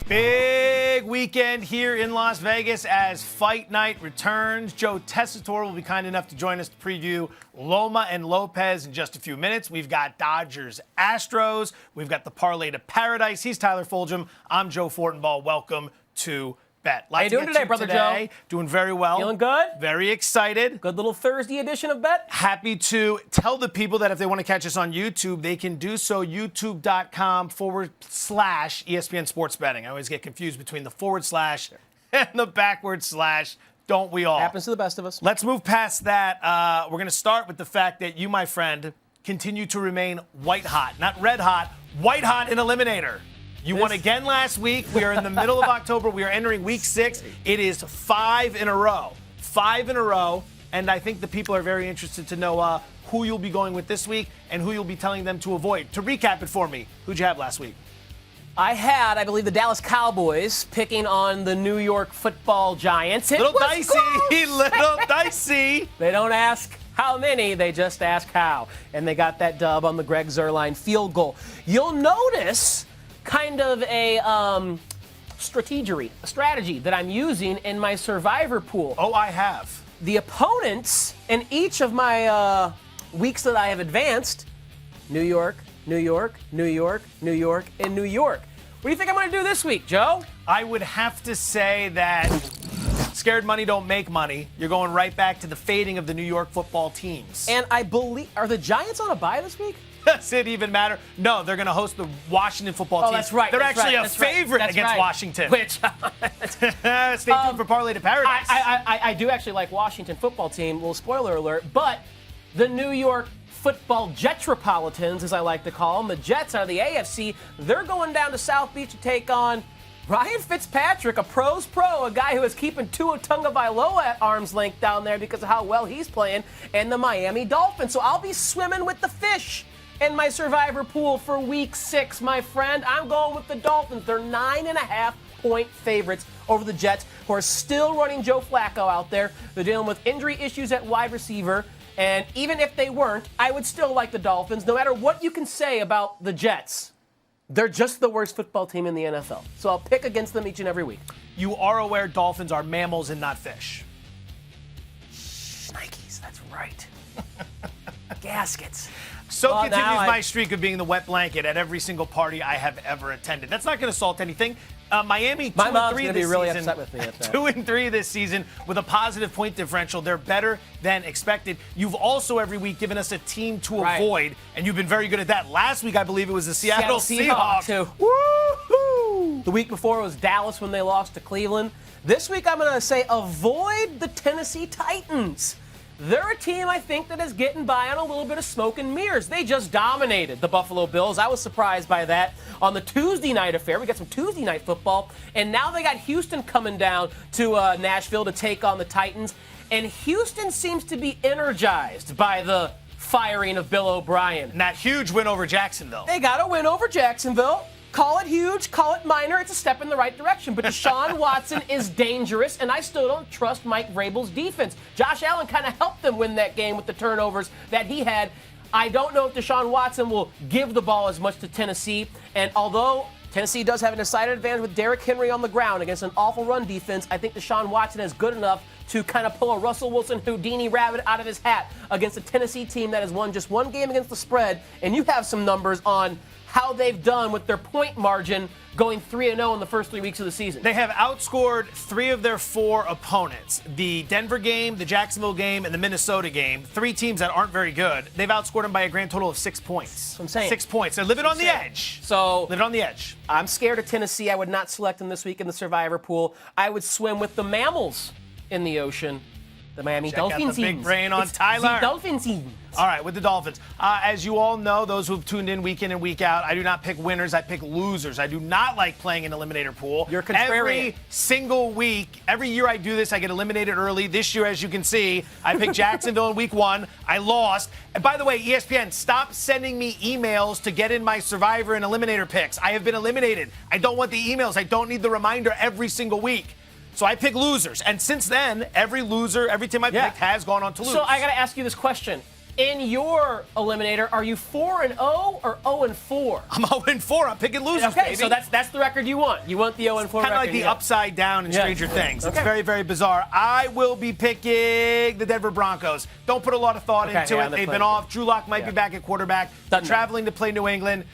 Big weekend here in Las Vegas as Fight Night returns. Joe Tessitore will be kind enough to join us to preview Loma and Lopez in just a few minutes. We've got Dodgers Astros. We've got the Parlay to Paradise. He's Tyler Fulgham. I'm Joe Fortenbaugh. Welcome to Bet. How you doing today, Brother Joe? Doing very well. Feeling good? Very excited. Good little Thursday edition of Bet. Happy to tell the people that if they want to catch us on YouTube, they can do so, youtube.com/ESPN Sports Betting. I always get confused between the // and the /. Don't we all? Happens to the best of us. Let's move past that. We're going to start with the fact that you, my friend, continue to remain white hot. Not red hot, white hot in Eliminator. You won again last week. We are in the middle of October. We are entering week 6. It is 5 in a row. 5 in a row. And I think the people are very interested to know who you'll be going with this week and who you'll be telling them to avoid. To recap it for me, who'd you have last week? I had, I believe, the Dallas Cowboys picking on the New York Football Giants. Little dicey. They don't ask how many, they just ask how. And they got that dub on the Greg Zuerlein field goal. You'll notice kind of a strategy that I'm using in my survivor pool. Oh, I have. The opponents in each of my weeks that I have advanced, New York, New York, New York, New York, and New York. What do you think I'm going to do this week, Joe? I would have to say that scared money don't make money. You're going right back to the fading of the New York football teams. And I believe, are the Giants on a bye this week? Does it even matter? No, they're going to host the Washington football team. Oh, that's right. They're actually a favorite against Washington. Which, stay tuned for Parlay to Paradise. I do actually like Washington football team. Little spoiler alert. But the New York football Jetropolitans, as I like to call them, the Jets are the AFC. They're going down to South Beach to take on Ryan Fitzpatrick, a pro's pro, a guy who is keeping Tua Tagovailoa at arm's length down there because of how well he's playing, and the Miami Dolphins. So I'll be swimming with the fish in my survivor pool for week 6, my friend. I'm going with the Dolphins. They're 9.5-point favorites over the Jets, who are still running Joe Flacco out there. They're dealing with injury issues at wide receiver. And even if they weren't, I would still like the Dolphins, no matter what you can say about the Jets. They're just the worst football team in the NFL. So I'll pick against them each and every week. You are aware Dolphins are mammals and not fish. Nikes, that's right. Gaskets. So continues my streak of being the wet blanket at every single party I have ever attended. That's not going to salt anything. Miami 2-3 this season. My mom's going to be really upset with me at that. 2-3 this season with a positive point differential. They're better than expected. You've also every week given us a team to avoid, and you've been very good at that. Last week, I believe it was the Seattle Seahawks. Woo-hoo! The week before it was Dallas when they lost to Cleveland. This week, I'm going to say avoid the Tennessee Titans. They're a team, I think, that is getting by on a little bit of smoke and mirrors. They just dominated the Buffalo Bills. I was surprised by that on the Tuesday night affair. We got some Tuesday night football. And now they got Houston coming down to Nashville to take on the Titans. And Houston seems to be energized by the firing of Bill O'Brien. And that huge win over Jacksonville. They got a win over Jacksonville. Call it huge, call it minor, it's a step in the right direction. But Deshaun Watson is dangerous, and I still don't trust Mike Vrabel's defense. Josh Allen kind of helped them win that game with the turnovers that he had. I don't know if Deshaun Watson will give the ball as much to Tennessee. And although Tennessee does have a decided advantage with Derrick Henry on the ground against an awful run defense, I think Deshaun Watson is good enough to kind of pull a Russell Wilson Houdini rabbit out of his hat against a Tennessee team that has won just one game against the spread. And you have some numbers on how they've done with their point margin going 3-0 in the first 3 weeks of the season. They have outscored 3 of their 4 opponents. The Denver game, the Jacksonville game, and the Minnesota game. 3 teams that aren't very good. They've outscored them by a grand total of 6 points. I'm saying. 6 points. They're living on the edge. So living on the edge. I'm scared of Tennessee. I would not select them this week in the survivor pool. I would swim with the mammals in the ocean. The Miami Dolphins. Out the big brain on Tyler. The Dolphins. All right, with the Dolphins. As you all know, those who've tuned in week and week out, I do not pick winners. I pick losers. I do not like playing an eliminator pool. You're contrarian. Every single week, every year I do this, I get eliminated early. This year, as you can see, I picked Jacksonville in week 1. I lost. And by the way, ESPN, stop sending me emails to get in my survivor and eliminator picks. I have been eliminated. I don't want the emails. I don't need the reminder every single week. So I pick losers. And since then, every loser, every team I picked has gone on to lose. So I got to ask you this question. In your eliminator, are you 4-0 or 0-4? I'm 0-4. I'm picking losers, Okay, baby. so that's the record you want. You want the 0-4 record. Kind of like the upside down in Stranger Things. It's very, very bizarre. I will be picking the Denver Broncos. Don't put a lot of thought into it. They've been off. Drew Lock might be back at quarterback. Traveling to play New England.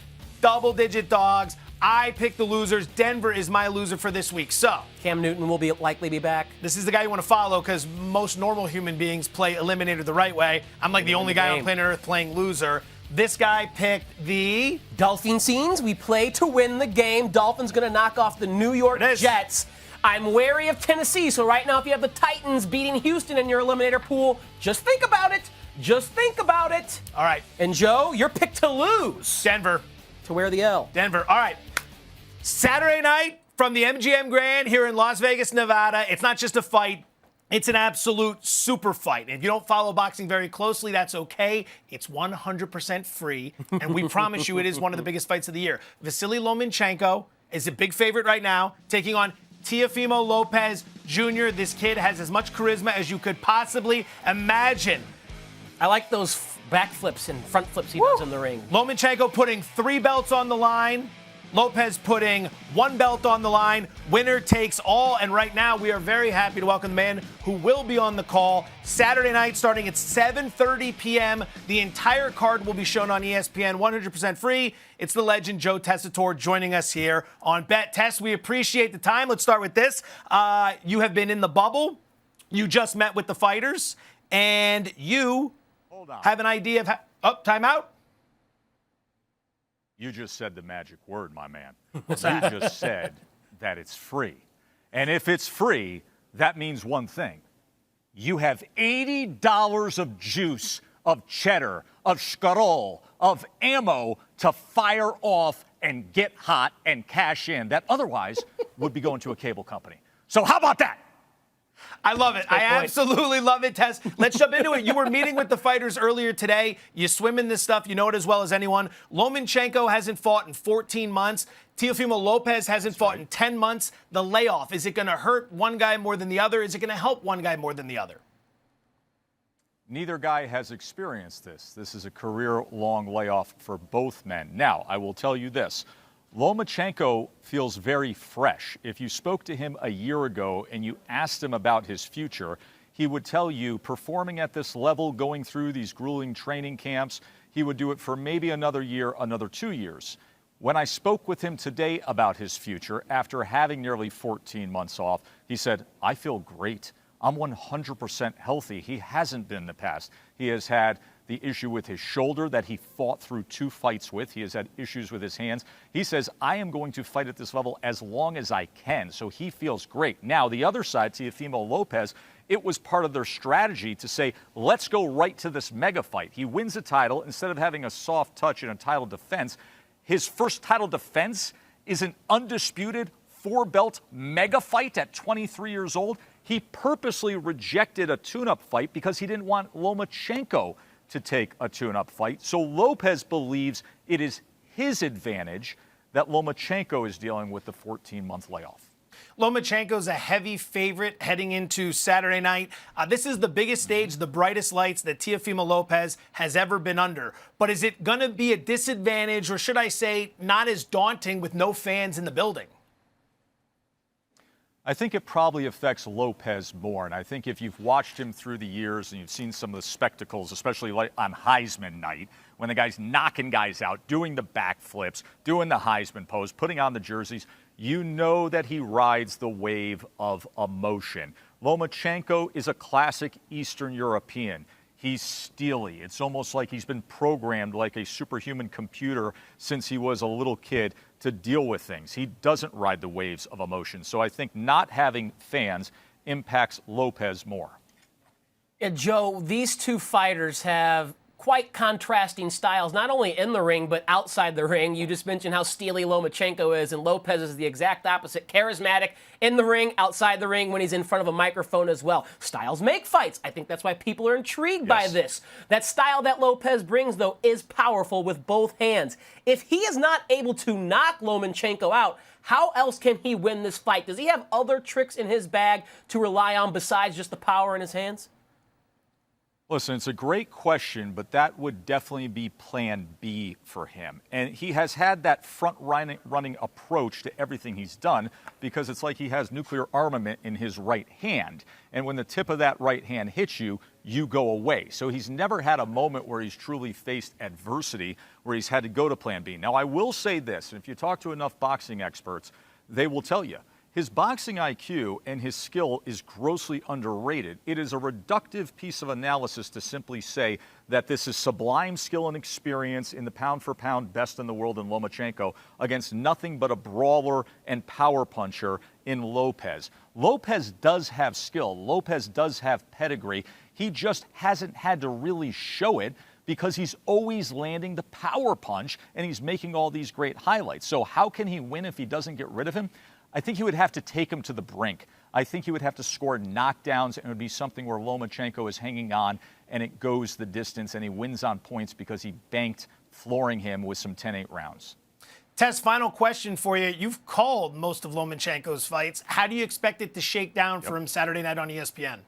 Double-digit dogs. I pick the losers. Denver is my loser for this week. So Cam Newton will likely be back. This is the guy you want to follow because most normal human beings play Eliminator the right way. I'm like the only guy on planet Earth playing loser. This guy picked the Dolphin scenes. We play to win the game. Dolphins going to knock off the New York Jets. I'm wary of Tennessee, so right now if you have the Titans beating Houston in your eliminator pool, just think about it. Just think about it. All right. And Joe, your pick to lose. Denver. To wear the L. Denver. All right. Saturday night from the MGM Grand here in Las Vegas, Nevada. It's not just a fight. It's an absolute super fight. If you don't follow boxing very closely, that's okay. It's 100% free, and we promise you it is one of the biggest fights of the year. Vasiliy Lomachenko is a big favorite right now, taking on Teofimo Lopez Jr. This kid has as much charisma as you could possibly imagine. I like those backflips and front flips he does in the ring. Lomachenko putting 3 belts on the line. Lopez putting 1 belt on the line. Winner takes all. And right now, we are very happy to welcome the man who will be on the call Saturday night starting at 7:30 p.m. The entire card will be shown on ESPN, 100% free. It's the legend Joe Tessitore joining us here on Bet. Tess, we appreciate the time. Let's start with this. You have been in the bubble. You just met with the fighters. And you have an idea of timeout? You just said the magic word, my man. You just said that it's free. And if it's free, that means one thing. You have $80 of juice, of cheddar, of Scarol, of ammo to fire off and get hot and cash in that otherwise would be going to a cable company. So how about that? I love it. I absolutely love it, Tess. Let's jump into it. You were meeting with the fighters earlier today. You swim in this stuff. You know it as well as anyone. Lomachenko hasn't fought in 14 months. Teofimo Lopez hasn't fought in 10 months. The layoff, is it going to hurt one guy more than the other? Is it going to help one guy more than the other? Neither guy has experienced this. This is a career-long layoff for both men. Now, I will tell you this. Lomachenko feels very fresh. If you spoke to him a year ago and you asked him about his future, he would tell you performing at this level, going through these grueling training camps, he would do it for maybe another year, another 2 years. When I spoke with him today about his future, after having nearly 14 months off, he said, I feel great. I'm 100% healthy. He hasn't been in the past. He has had the issue with his shoulder that he fought through 2 fights with. He has had issues with his hands. He says, I am going to fight at this level as long as I can. So he feels great. Now, the other side, Teofimo Lopez, it was part of their strategy to say, let's go right to this mega fight. He wins the title. Instead of having a soft touch in a title defense, his first title defense is an undisputed 4-belt mega fight at 23 years old. He purposely rejected a tune-up fight because he didn't want Lomachenko to take a tune-up fight. So Lopez believes it is his advantage that Lomachenko is dealing with the 14-month layoff. Lomachenko's a heavy favorite heading into Saturday night. This is the biggest stage, the brightest lights that Teofimo Lopez has ever been under. But is it going to be a disadvantage, or should I say not as daunting with no fans in the building? I think it probably affects Lopez more. And I think if you've watched him through the years and you've seen some of the spectacles, especially like on Heisman night, when the guy's knocking guys out, doing the backflips, doing the Heisman pose, putting on the jerseys, you know that he rides the wave of emotion. Lomachenko is a classic Eastern European. He's steely. It's almost like he's been programmed like a superhuman computer since he was a little kid to deal with things. He doesn't ride the waves of emotion. So I think not having fans impacts Lopez more. Joe, these two fighters have quite contrasting styles, not only in the ring, but outside the ring. You just mentioned how steely Lomachenko is, and Lopez is the exact opposite. Charismatic in the ring, outside the ring, when he's in front of a microphone as well. Styles make fights. I think that's why people are intrigued by this. That style that Lopez brings, though, is powerful with both hands. If he is not able to knock Lomachenko out, how else can he win this fight? Does he have other tricks in his bag to rely on besides just the power in his hands? Listen, it's a great question, but that would definitely be plan B for him. And he has had that front-running approach to everything he's done because it's like he has nuclear armament in his right hand. And when the tip of that right hand hits you, you go away. So he's never had a moment where he's truly faced adversity, where he's had to go to plan B. Now, I will say this, and if you talk to enough boxing experts, they will tell you. His boxing IQ and his skill is grossly underrated. It is a reductive piece of analysis to simply say that this is sublime skill and experience in the pound-for-pound best in the world in Lomachenko against nothing but a brawler and power puncher in Lopez. Lopez does have skill. Lopez does have pedigree. He just hasn't had to really show it because he's always landing the power punch and he's making all these great highlights. So how can he win if he doesn't get rid of him? I think he would have to take him to the brink. I think he would have to score knockdowns, and it would be something where Lomachenko is hanging on, and it goes the distance, and he wins on points because he banked flooring him with some 10-8 rounds. Tess, final question for you. You've called most of Lomachenko's fights. How do you expect it to shake down for him Saturday night on ESPN?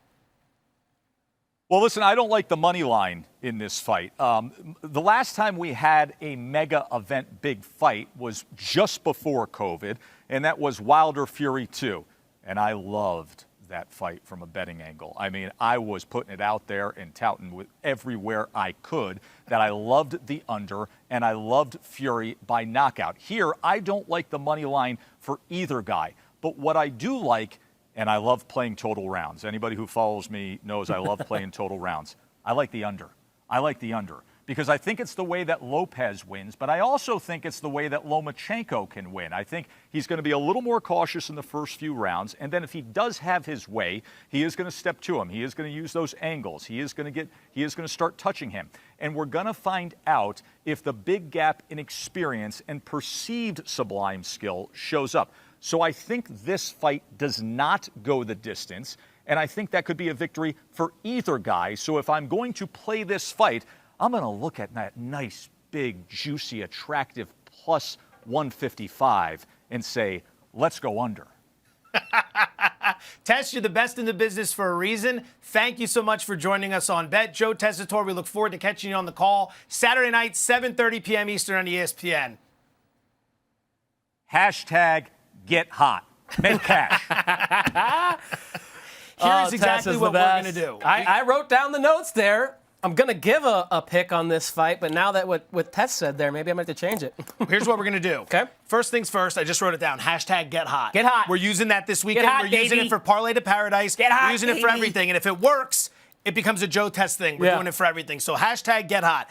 Well, listen, I don't like the money line in this fight. The last time we had a mega event big fight was just before COVID, and that was Wilder Fury 2. And I loved that fight from a betting angle. I mean, I was putting it out there and touting with everywhere I could that I loved the under and I loved Fury by knockout. Here, I don't like the money line for either guy. But what I do like, and I love playing total rounds. Anybody who follows me knows I love playing total rounds. I like the under. I like the under because I think it's the way that Lopez wins, but I also think it's the way that Lomachenko can win. I think he's going to be a little more cautious in the first few rounds, and then if he does have his way, he is going to step to him. He is going to use those angles. He is going to start touching him. And we're going to find out if the big gap in experience and perceived sublime skill shows up. So I think this fight does not go the distance, and I think that could be a victory for either guy. So if I'm going to play this fight, I'm going to look at that nice, big, juicy, attractive plus 155 and say, let's go under. Tess, you're the best in the business for a reason. Thank you so much for joining us on Bet. Joe Tessitore, we look forward to catching you on the call Saturday night, 7:30 p.m. Eastern on ESPN. Hashtag get hot. Make cash. Here's exactly what we're going to do. I wrote down the notes there. I'm going to give a pick on this fight, but now that what Tess said there, maybe I'm going to have to change it. Here's what we're going to do. Okay. First things first, I just wrote it down. Hashtag get hot. Get hot. We're using that this weekend. Get hot, we're using baby. it for Parlay to Paradise. Get hot, We're using it for baby. everything. And if it works, it becomes a Joe Tess thing. We're doing it for everything. So hashtag get hot.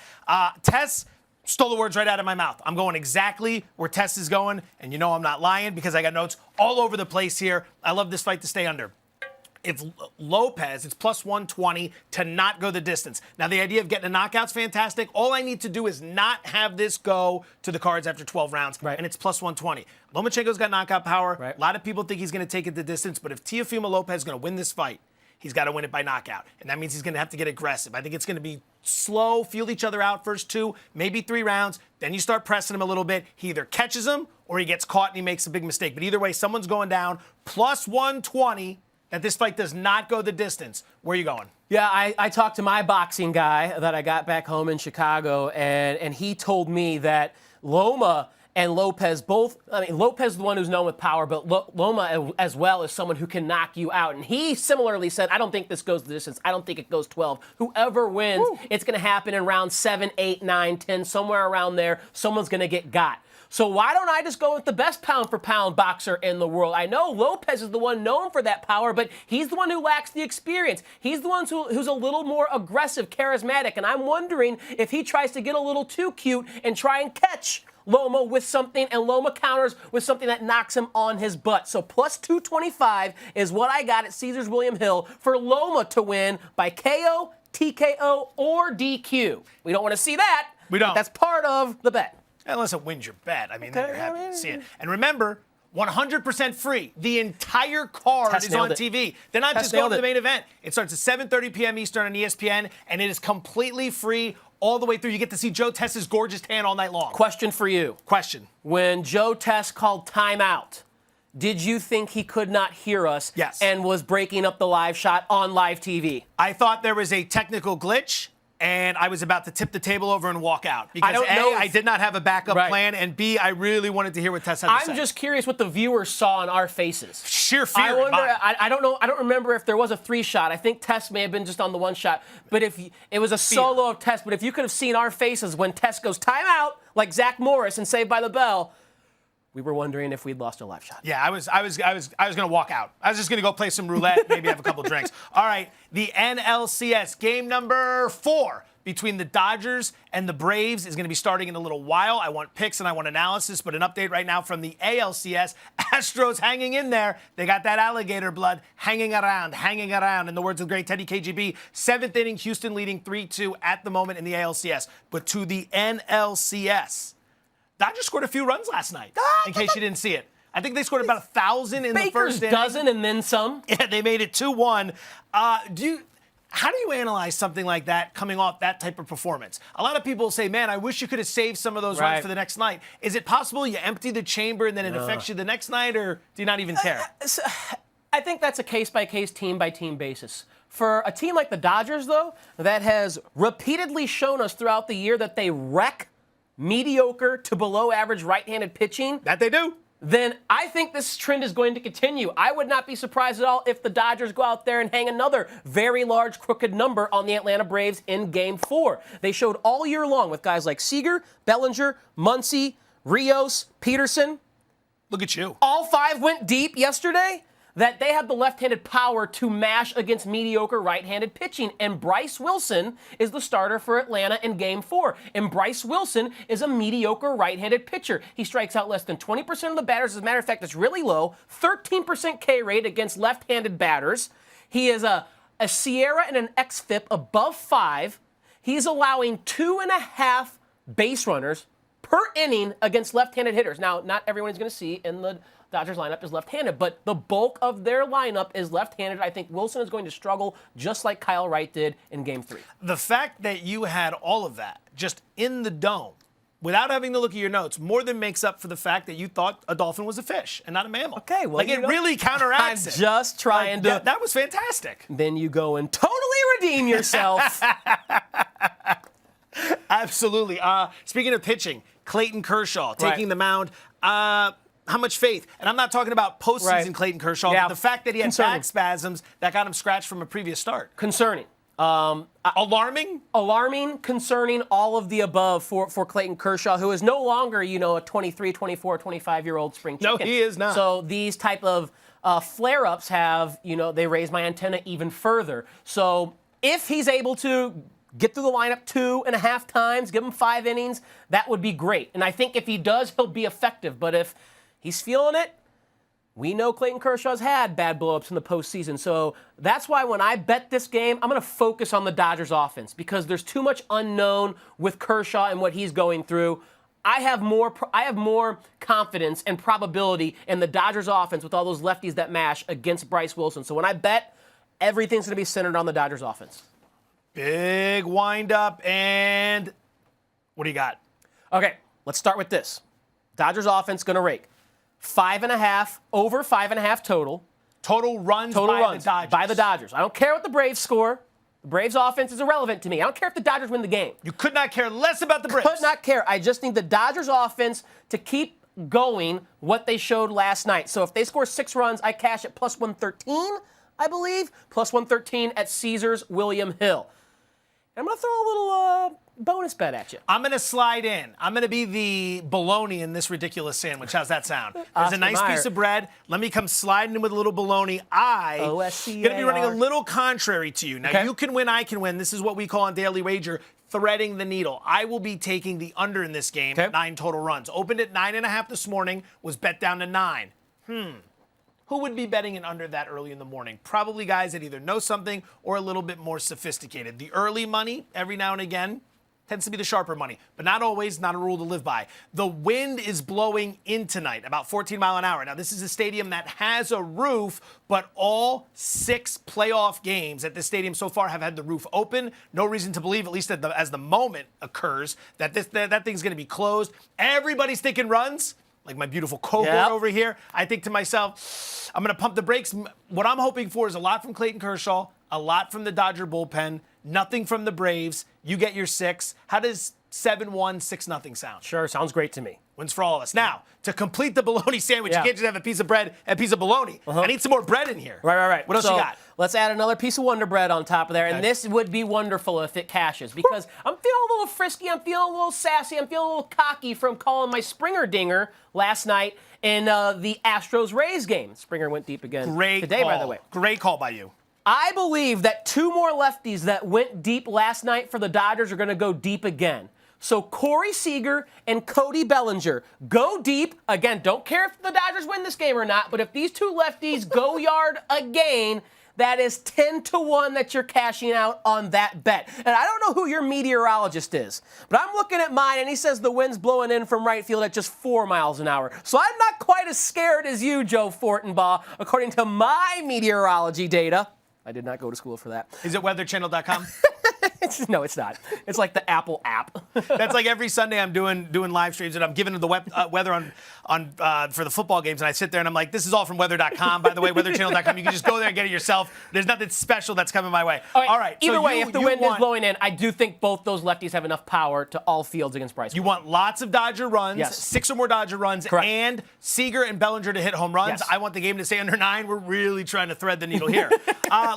Tess stole the words right out of my mouth. I'm going exactly where Tess is going, and you know I'm not lying because I got notes all over the place here. I love this fight to stay under. If Lopez, it's plus 120 to not go the distance. Now, the idea of getting a knockout's fantastic. All I need to do is not have this go to the cards after 12 rounds, and it's plus 120. Lomachenko's got knockout power. Right. A lot of people think he's going to take it the distance, but if Teofimo Lopez is going to win this fight, he's got to win it by knockout, and that means he's going to have to get aggressive. I think it's going to be slow, feel each other out first 2, maybe 3 rounds. Then you start pressing him a little bit. He either catches him or he gets caught and he makes a big mistake. But either way, someone's going down. Plus 120 that this fight does not go the distance. Where are you going? Yeah, I talked to my boxing guy that I got back home in Chicago, and he told me that Loma and Lopez both, Lopez is the one who's known with power, but Loma as well is someone who can knock you out. And he similarly said, I don't think this goes the distance. I don't think it goes 12. Whoever wins, it's going to happen in round 7, 8, 9, 10, somewhere around there. Someone's going to get got. So why don't I just go with the best pound-for-pound boxer in the world? I know Lopez is the one known for that power, but he's the one who lacks the experience. He's the one who's a little more aggressive, charismatic, and I'm wondering if he tries to get a little too cute and try and catch Loma with something, and Loma counters with something that knocks him on his butt. So plus 225 is what I got at Caesars William Hill for Loma to win by KO, TKO, or DQ. We don't want to see that. We don't. But that's part of the bet. Unless it wins your bet. I mean, then you're happy to see it. And remember, 100% free. The entire card is on TV. They're not just going to the main event. It starts at 7:30 p.m. Eastern on ESPN, and it is completely free all the way through. You get to see Joe Tess's gorgeous tan all night long. Question for you. Question. When Joe Tess called timeout, did you think he could not hear us Yes. and was breaking up the live shot on live TV? I thought there was a technical glitch, and I was about to tip the table over and walk out. Because I did not have a backup plan, and B, I really wanted to hear what Tess had to say. I'm just curious what the viewers saw on our faces. Sheer fear. I wonder. I don't know. I don't remember if there was a 3-shot. I think Tess may have been just on the 1 shot. But if it was a solo of Tess, but if you could have seen our faces when Tess goes timeout, like Zach Morris and Saved by the Bell, we were wondering if we'd lost a live shot. Yeah, I was going to walk out. I was just going to go play some roulette, maybe have a couple drinks. All right, the NLCS game number 4 between the Dodgers and the Braves is going to be starting in a little while. I want picks and I want analysis, but an update right now from the ALCS. Astros hanging in there. They got that alligator blood hanging around. In the words of great Teddy KGB, 7th inning, Houston leading 3-2 at the moment in the ALCS. But to the NLCS, Dodgers scored a few runs last night, in case you didn't see it. I think they scored about 1,000 in the first inning. Baker's dozen and then some. Yeah, they made it 2-1. How do you analyze something like that coming off that type of performance? A lot of people say, man, I wish you could have saved some of those runs for the next night. Is it possible you empty the chamber and then it affects you the next night, or do you not even care? I think that's a case-by-case, team-by-team basis. For a team like the Dodgers, though, that has repeatedly shown us throughout the year that they wreck mediocre to below average right-handed pitching. That they do. Then I think this trend is going to continue. I would not be surprised at all if the Dodgers go out there and hang another very large crooked number on the Atlanta Braves in Game 4. They showed all year long with guys like Seager, Bellinger, Muncy, Rios, Peterson. Look at you. All 5 went deep yesterday. That they have the left-handed power to mash against mediocre right-handed pitching. And Bryce Wilson is the starter for Atlanta in Game 4. And Bryce Wilson is a mediocre right-handed pitcher. He strikes out less than 20% of the batters. As a matter of fact, it's really low. 13% K rate against left-handed batters. He is a Sierra and an xFIP above 5. He's allowing 2.5 base runners per inning against left-handed hitters. Now, not everyone is going to see in the Dodgers lineup is left-handed, but the bulk of their lineup is left-handed. I think Wilson is going to struggle just like Kyle Wright did in Game 3. The fact that you had all of that just in the dome, without having to look at your notes, more than makes up for the fact that you thought a dolphin was a fish and not a mammal. Okay, well, like it really counteracts it. I'm just trying to. That was fantastic. Then you go and totally redeem yourself. Absolutely. Speaking of pitching, Clayton Kershaw taking the mound. How much faith? And I'm not talking about postseason Clayton Kershaw, but the fact that he had back spasms that got him scratched from a previous start. Concerning. Alarming? Alarming, concerning, all of the above for Clayton Kershaw, who is no longer, a 23, 24, 25-year-old spring chicken. No, he is not. So these type of flare-ups have, they raise my antenna even further. So if he's able to get through the lineup 2.5 times, give him 5 innings, that would be great. And I think if he does, he'll be effective. But if he's feeling it, we know Clayton Kershaw's had bad blow-ups in the postseason. So that's why when I bet this game, I'm going to focus on the Dodgers offense because there's too much unknown with Kershaw and what he's going through. I have more confidence and probability in the Dodgers offense with all those lefties that mash against Bryce Wilson. So when I bet, everything's going to be centered on the Dodgers offense. Big wind-up, and what do you got? Okay, let's start with this. Dodgers offense going to rake 5.5, over 5.5 total. Total runs by the Dodgers. I don't care what the Braves score. The Braves offense is irrelevant to me. I don't care if the Dodgers win the game. You could not care less about the Braves. Could not care. I just need the Dodgers offense to keep going what they showed last night. So if they score 6 runs, I cash at plus 113, I believe. Plus 113 at Caesars William Hill. I'm going to throw a little bonus bet at you. I'm going to slide in. I'm going to be the bologna in this ridiculous sandwich. How's that sound? There's a nice piece of bread. Let me come sliding in with a little bologna. I'm going to be running a little contrary to you. Now, you can win, I can win. This is what we call on Daily Wager threading the needle. I will be taking the under in this game, 9 total runs. Opened at 9.5 this morning, was bet down to 9. Who would be betting an under that early in the morning? Probably guys that either know something or a little bit more sophisticated. The early money, every now and again, tends to be the sharper money, but not always, not a rule to live by. The wind is blowing in tonight, about 14 miles an hour. Now, this is a stadium that has a roof, but all 6 playoff games at this stadium so far have had the roof open. No reason to believe, at least as the moment occurs, that that thing's going to be closed. Everybody's thinking runs. like my beautiful cohort over here, I think to myself, I'm going to pump the brakes. What I'm hoping for is a lot from Clayton Kershaw, a lot from the Dodger bullpen, nothing from the Braves. You get your 6. How does 7-1, 6-0 sound? Sure, sounds great to me. Wins for all of us. Now, to complete the bologna sandwich, you can't just have a piece of bread and a piece of bologna. I need some more bread in here. Right. What else you got? Let's add another piece of Wonder Bread on top of there. And this would be wonderful if it cashes because I'm feeling a little frisky. I'm feeling a little sassy. I'm feeling a little cocky from calling my Springer dinger last night in the Astros-Rays game. Springer went deep again today, by the way. Great call by you. I believe that 2 more lefties that went deep last night for the Dodgers are going to go deep again. So Corey Seager and Cody Bellinger go deep. Again, don't care if the Dodgers win this game or not, but if these 2 lefties go yard again, that is 10-1 that you're cashing out on that bet. And I don't know who your meteorologist is, but I'm looking at mine, and he says the wind's blowing in from right field at just 4 miles an hour. So I'm not quite as scared as you, Joe Fortenbaugh, according to my meteorology data. I did not go to school for that. Is it weatherchannel.com? No, it's not. It's like the Apple app. That's like every Sunday I'm doing live streams and I'm giving the weather on for the football games, and I sit there and I'm like, this is all from weather.com, by the way, weatherchannel.com. You can just go there and get it yourself. There's nothing special that's coming my way. All right. Either way, if the wind is blowing in, I do think both those lefties have enough power to all fields against Bryce. You want lots of Dodger runs, 6 or more Dodger runs, and Seager and Bellinger to hit home runs. Yes. I want the game to stay under 9. We're really trying to thread the needle here.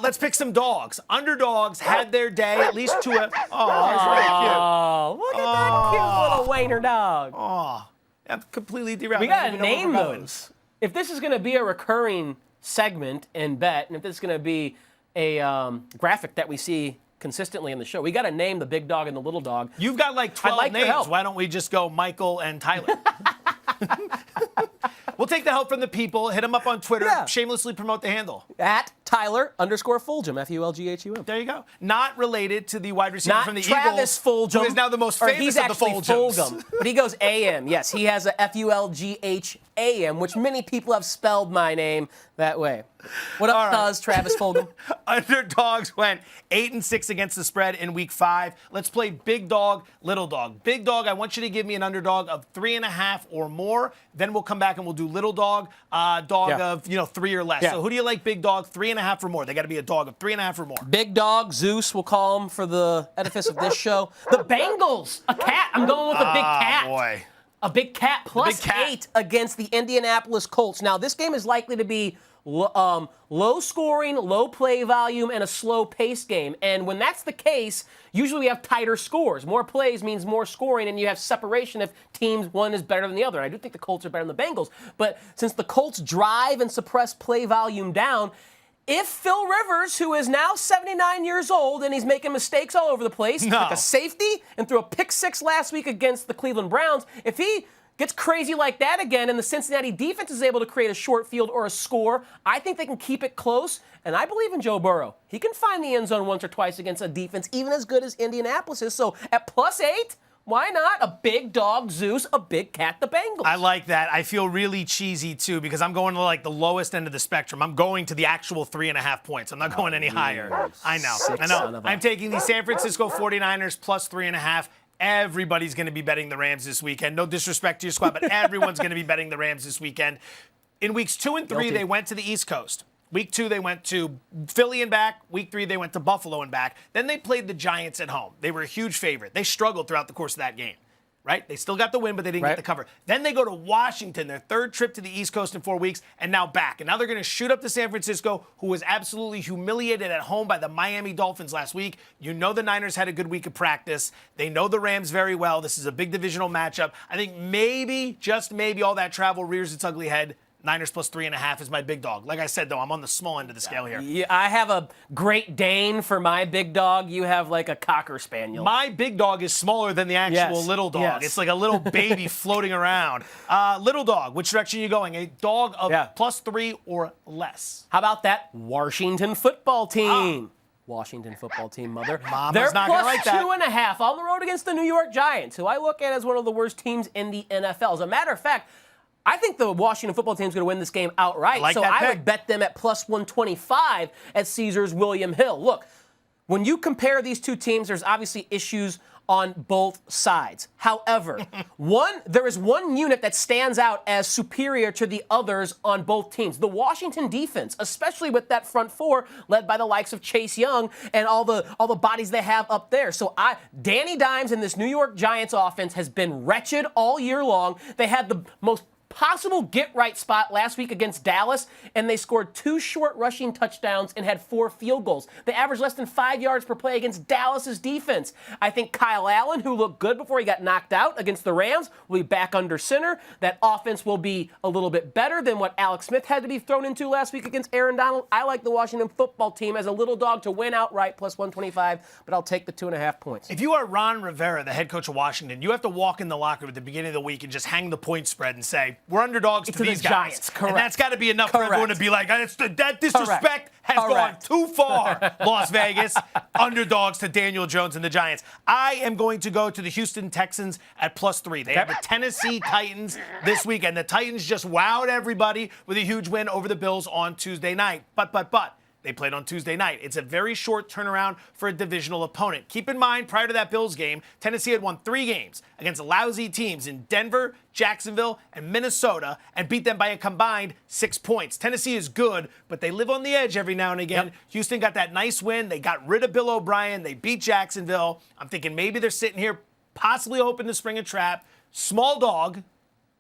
Let's pick some dogs. Underdogs had their day, at least to a... Oh, look at that cute little Wiener dog. Oh, I'm completely derailed. We got to name those. If this is going to be a recurring segment and bet, and if this is going to be a graphic that we see consistently in the show, we got to name the big dog and the little dog. You've got like 12 names. Why don't we just go Michael and Tyler? We'll take the help from the people. Hit them up on Twitter. Yeah. Shamelessly promote the handle. At Tyler_Fulgham, Fulghum. There you go. Not related to the wide receiver from the Travis Eagles. Fulgham. Who is now the most famous of the Fulghams. Fulgham, but he goes AM. Yes, he has a Fulgham, which many people have spelled my name that way. What up, cuz, Travis Fulgham? Underdogs went 8-6 against the spread in week 5. Let's play big dog, little dog. Big dog, I want you to give me an underdog of 3.5 or more. Then we'll come back and we'll do little dog, of 3 or less. Yeah. So who do you like, big dog, 3.5 or more? They got to be a dog of 3.5 or more. Big dog, Zeus, we'll call him for the edifice of this show. The Bengals, a cat. I'm going with a big cat. Boy. A big cat plus 8 against the Indianapolis Colts. Now, this game is likely to be low scoring, low play volume, and a slow pace game. And when that's the case, usually we have tighter scores. More plays means more scoring, and you have separation if one is better than the other. And I do think the Colts are better than the Bengals. But since the Colts drive and suppress play volume down, if Phil Rivers, who is now 79 years old and he's making mistakes all over the place, took a safety and threw a pick 6 last week against the Cleveland Browns, if he gets crazy like that again and the Cincinnati defense is able to create a short field or a score, I think they can keep it close. And I believe in Joe Burrow. He can find the end zone once or twice against a defense even as good as Indianapolis is. So at plus 8, why not a big dog, Zeus, a big cat, the Bengals? I like that. I feel really cheesy, too, because I'm going to, like, the lowest end of the spectrum. I'm going to the actual 3.5 points. I'm not going any higher. I know. I'm taking the San Francisco 49ers plus 3.5. Everybody's going to be betting the Rams this weekend. No disrespect to your squad, but everyone's going to be betting the Rams this weekend. In weeks 2 and 3, they went to the East Coast. Week 2, they went to Philly and back. Week 3, they went to Buffalo and back. Then they played the Giants at home. They were a huge favorite. They struggled throughout the course of that game, right? They still got the win, but they didn't get the cover. Then they go to Washington, their 3rd trip to the East Coast in 4 weeks, and now back. And now they're going to shoot up to San Francisco, who was absolutely humiliated at home by the Miami Dolphins last week. You know the Niners had a good week of practice. They know the Rams very well. This is a big divisional matchup. I think maybe, just maybe, all that travel rears its ugly head. Niners plus 3.5 is my big dog. Like I said, though, I'm on the small end of the scale here. Yeah, I have a Great Dane for my big dog. You have like a Cocker Spaniel. My big dog is smaller than the actual little dog. Yes. It's like a little baby floating around. Little dog, which direction are you going? A dog of plus 3 or less. How about that Washington football team? Washington football team, mother. They're not going to like that. 2.5 on the road against the New York Giants, who I look at as one of the worst teams in the NFL. As a matter of fact, I think the Washington football team is going to win this game outright. I would bet them at plus 125 at Caesars William Hill. Look, when you compare these two teams, there's obviously issues on both sides. However, there is one unit that stands out as superior to the others on both teams. The Washington defense, especially with that front four led by the likes of Chase Young and all the bodies they have up there. So Danny Dimes and this New York Giants offense has been wretched all year long. They had the most possible get-right spot last week against Dallas, and they scored 2 short rushing touchdowns and had 4 field goals. They averaged less than 5 yards per play against Dallas's defense. I think Kyle Allen, who looked good before he got knocked out against the Rams, will be back under center. That offense will be a little bit better than what Alex Smith had to be thrown into last week against Aaron Donald. I like the Washington football team as a little dog to win outright, plus 125, but I'll take the 2.5 points. If you are Ron Rivera, the head coach of Washington, you have to walk in the locker room at the beginning of the week and just hang the point spread and say, we're underdogs to these guys. Giants. Correct. And that's got to be enough for everyone to be like, that disrespect has gone too far, Las Vegas. Underdogs to Daniel Jones and the Giants. I am going to go to the Houston Texans at +3. They have the Tennessee Titans this weekend. The Titans just wowed everybody with a huge win over the Bills on Tuesday night. But. They played on Tuesday night. It's a very short turnaround for a divisional opponent. Keep in mind, prior to that Bills game, Tennessee had won 3 games against lousy teams in Denver, Jacksonville, and Minnesota, and beat them by a combined 6 points. Tennessee is good, but they live on the edge every now and again. Yep. Houston got that nice win. They got rid of Bill O'Brien. They beat Jacksonville. I'm thinking maybe they're sitting here possibly hoping to spring a trap. Small dog,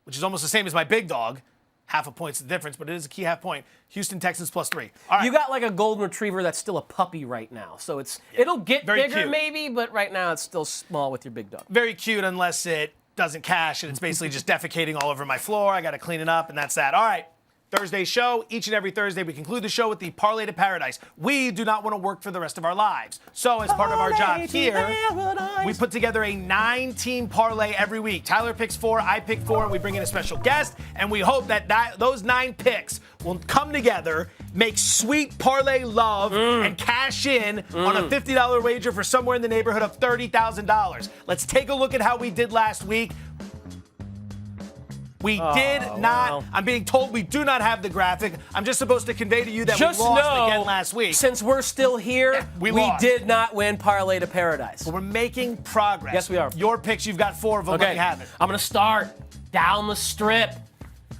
which is almost the same as my big dog. Half a point's the difference, but it is a key half point. Houston Texans +3. All right. You got like a golden retriever that's still a puppy right now. So it'll get very bigger cute. Maybe, but right now it's still small with your big dog. Very cute unless it doesn't cash and it's basically just defecating all over my floor. I got to clean it up, and that's that. All right. Thursday show. Each and every Thursday, we conclude the show with the Parlay to Paradise. We do not want to work for the rest of our lives. So as part of our job here, we put together a 9-team parlay every week. Tyler picks 4, I pick 4, and we bring in a special guest, and we hope that those 9 picks will come together, make sweet parlay love, and cash in on a $50 wager for somewhere in the neighborhood of $30,000. Let's take a look at how we did last week. We did not. Wow. I'm being told we do not have the graphic. I'm just supposed to convey to you that just we lost again last week. Since we're still here, we did not win Parlay to Paradise. But we're making progress. Yes, we are. Your picks, you've got 4 of them. Okay. Let me have it. I'm going to start down the strip.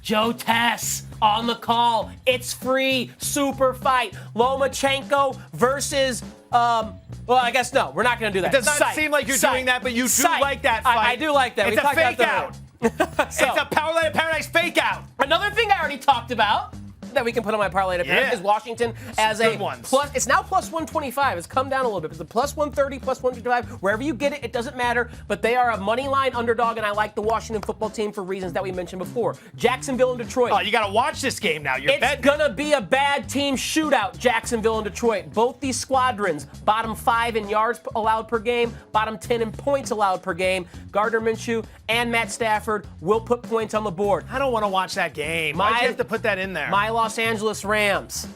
Joe Tess on the call. It's free. Super fight. Lomachenko versus... well, I guess no. We're not going to do that. It does not seem like you're doing that, but you do like that fight. I do like that. It's a fake out. It's a Parlay to Paradise fake out. Another thing I already talked about that we can put on my Parlay to Paradise is Washington as a plus. It's now plus 125. It's come down a little bit. It's a plus 130, plus 125. Wherever you get it, it doesn't matter. But they are a money line underdog, and I like the Washington football team for reasons that we mentioned before. Jacksonville and Detroit. Oh, you got to watch this game now. It's going to be a bad team shootout, Jacksonville and Detroit. Both these squadrons, bottom 5 in yards allowed per game, bottom 10 in points allowed per game. Gardner Minshew and Matt Stafford will put points on the board. I don't want to watch that game. Why'd you have to put that in there? My Los Angeles Rams.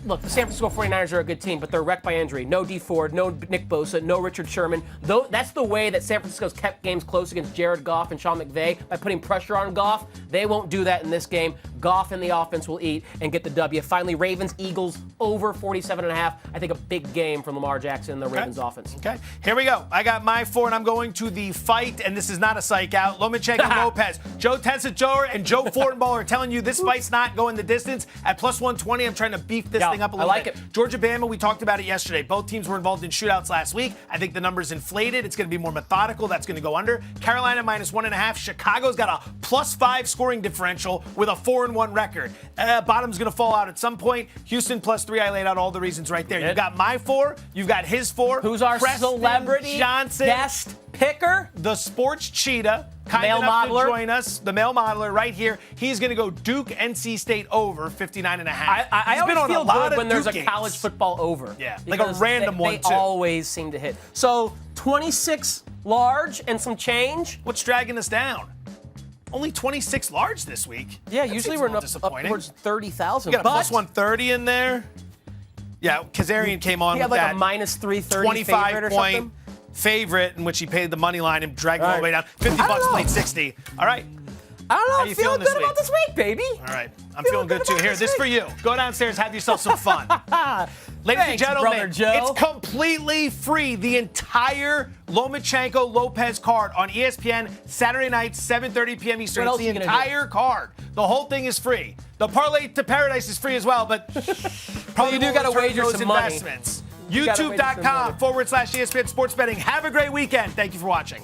Look, the San Francisco 49ers are a good team, but they're wrecked by injury. No D Ford, no Nick Bosa, no Richard Sherman. That's the way that San Francisco's kept games close against Jared Goff and Sean McVay, by putting pressure on Goff. They won't do that in this game. Goff and the offense will eat and get the W. Finally, Ravens, Eagles over 47.5. I think a big game from Lamar Jackson and the Ravens offense. Okay, here we go. I got my 4, and I'm going to the fight, and this is not a psych out. Lomachenko Lopez. Joe Tessitore and Joe Fortenbaugh are telling you this fight's not going the distance. At plus 120, I'm trying to beef this thing up a little bit. It. Georgia Bama, we talked about it yesterday. Both teams were involved in shootouts last week. I think the number's inflated. It's going to be more methodical. That's going to go under. Carolina minus 1.5. Chicago's got a +5 scoring differential with a 4-1 record. Bottom's going to fall out at some point. Houston +3. I laid out all the reasons right there. You got my 4. You've got his 4. Who's our Preston celebrity Johnson, guest picker? The sports cheetah. Kind enough to join us, the male modeler right here. He's going to go Duke NC State over 59.5. I always feel good when there's a college football over. Yeah, like a random one, too. They always seem to hit. So 26 large and some change. What's dragging us down? Only 26 large this week. Yeah, usually we're up towards 30,000. You got a plus 130 in there. Yeah, Kazarian came on with like that. A minus 330 favorite or something. Favorite in which he paid the money line and dragged it all the way down. $50 played 60. All right. I don't know. How I'm you feeling feeling good about this week, baby. All right. I'm feeling good too. Here, this for you. Go downstairs, have yourself some fun. Ladies and Thanks, gentlemen, Brother Joe. it's completely free. The entire Lomachenko Lopez card on ESPN Saturday night, 7:30 p.m. Eastern. What It's else the you gonna entire card. The whole thing is free. The Parlay to Paradise is free as well, but probably you do won't gotta return wager those some money. investments. You gotta wager some money. YouTube.com/ESPN Sports Betting. Have a great weekend. Thank you for watching.